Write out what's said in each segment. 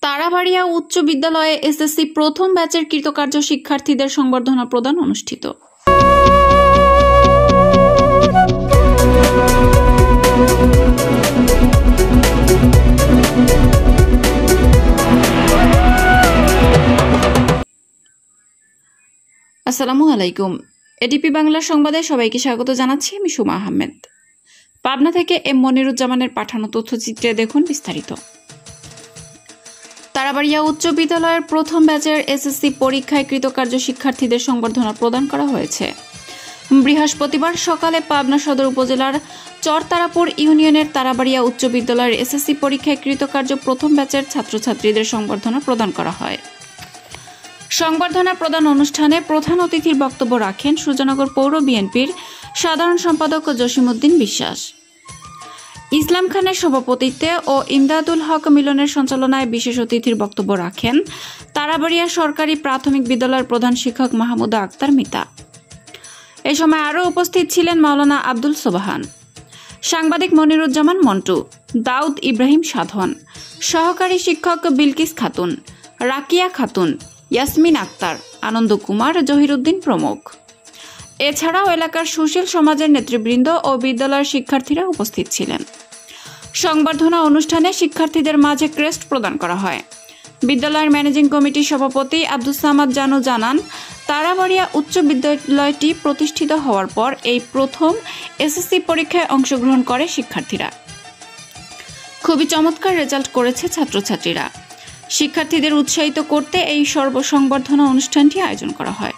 তারাবাড়িয়া উচ্চ বিদ্যালয়ে এসএসসি প্রথম ব্যাচের কৃতকার্য শিক্ষার্থীদের সংবর্ধনা প্রদান অনুষ্ঠিত। আসসালামু আলাইকুম। এডিপি বাংলা সংবাদে সবাইকে স্বাগত জানাচ্ছি। আমি সুমা আহমেদ। পাবনা থেকে এম মনিরুজ্জামানের পাঠানো তথ্যচিত্রে দেখুন বিস্তারিত। তারাবাড়িয়া উচ্চ বিদ্যালয়ের প্রথম ব্যাচের এসএসসি পরীক্ষায় কৃতকার্য শিক্ষার্থীদের সংবর্ধনা প্রদান করা হয়েছে। বৃহস্পতিবার সকালে পাবনা সদর উপজেলার চরতারাপুর ইউনিয়নের তারাবাড়িয়া উচ্চ বিদ্যালয়ের এসএসসি পরীক্ষায় কৃতকার্য প্রথম ব্যাচের ছাত্রছাত্রীদের সংবর্ধনা প্রদান করা হয়। সংবর্ধনা প্রদান অনুষ্ঠানে প্রধান অতিথির বক্তব্য রাখেন সুজানগর পৌর বিএনপির সাধারণ সম্পাদক জসিমউদ্দিন বিশ্বাস। ইসলাম খানের সভাপতিত্বে ও ইমদাদুল হক মিলনের সঞ্চালনায় বিশেষ অতিথির বক্তব্য রাখেন তারাবাড়িয়া সরকারি প্রাথমিক বিদ্যালয়ের প্রধান শিক্ষক মাহমুদা আক্তার মিতা। এ সময় আরও উপস্থিত ছিলেন মাওলানা আব্দুল সোবাহান, সাংবাদিক মনিরুজ্জামান মন্টু, দাউদ ইব্রাহিম সাধন, সহকারী শিক্ষক বিলকিস খাতুন, রাকিয়া খাতুন, ইয়াসমিন আক্তার, আনন্দ কুমার, জহিরুদ্দিন প্রমুখ। এছাড়াও এলাকার সুশীল সমাজের নেতৃবৃন্দ ও বিদ্যালয়ের শিক্ষার্থীরা উপস্থিত ছিলেন। সংবর্ধনা অনুষ্ঠানে শিক্ষার্থীদের মাঝে ক্রেস্ট প্রদান করা হয়। বিদ্যালয়ের ম্যানেজিং কমিটির সভাপতি আব্দুস সামাদ জানু জানান, তারাবাড়িয়া উচ্চ বিদ্যালয়টি প্রতিষ্ঠিত হওয়ার পর এই প্রথম এসএসসি পরীক্ষায় অংশগ্রহণ করে শিক্ষার্থীরা। খুবই চমৎকার রেজাল্ট করেছে ছাত্রছাত্রীরা। শিক্ষার্থীদের উৎসাহিত করতে এই সর্বসংবর্ধনা অনুষ্ঠানটি আয়োজন করা হয়।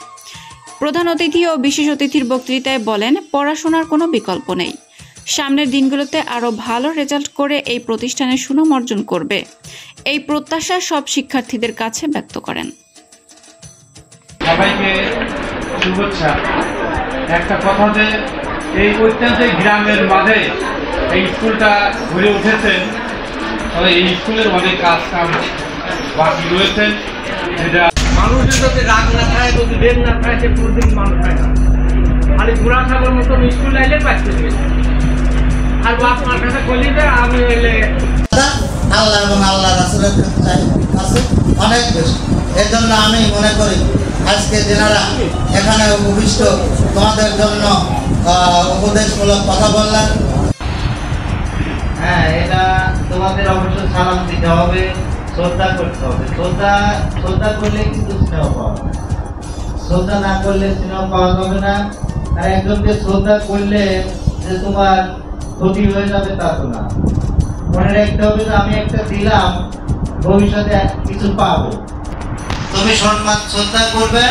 প্রধান অতিথি ও বিশেষ অতিথির বক্তৃতায় বলেন, পড়াশোনার কোনো বিকল্প নেই। সামনের দিনগুলোতে আরও ভালো রেজাল্ট করে এই প্রতিষ্ঠানে সুনাম অর্জন করবে, এই প্রত্যাশা সব শিক্ষার্থীদের কাছে ব্যক্ত করেন। সবাইকে শুভেচ্ছা। একটা কথা যে এই ঐতিহাসিক গ্রামের মাঝে এই স্কুলটা গড়ে উঠেছে, তবে এই স্কুলের অনেক কাজ কাম বাকি রয়েছে। যেটা মানুষের যদি রাগ না থাকে, যদি দেন না থাকে, সে প্রতিদিন মানুষ হয় না। খালি বুড়া ছাগল মতন স্কুল আইলে পাইতে আর বাপ মার কাছে বলি যে আমি এলে আল্লাহ এবং আল্লাহ রাসূলের কাছে অনেক বেশি। এর জন্য আমি মনে করি আজকে যেনারা এখানে উপবিষ্ট তোমাদের জন্য উপদেশমূলক কথা বললেন, হ্যাঁ, এটা তোমাদের অবশ্যই সালাম দিতে হবে, শ্রদ্ধা করতে হবে। শ্রদ্ধা করলে কিন্তু স্নেহ পাওয়া যাবে, শ্রদ্ধা না করলে স্নেহ পাওয়া যাবে না। আর একজনকে শ্রদ্ধা করলে যে তোমার ক্ষতি হয়ে যাবে তা তো না। মনে রাখতে হবে যে আমি একটা দিলাম, ভবিষ্যতে কিছু পাবো। তুমি সম্মান শ্রদ্ধা করবে।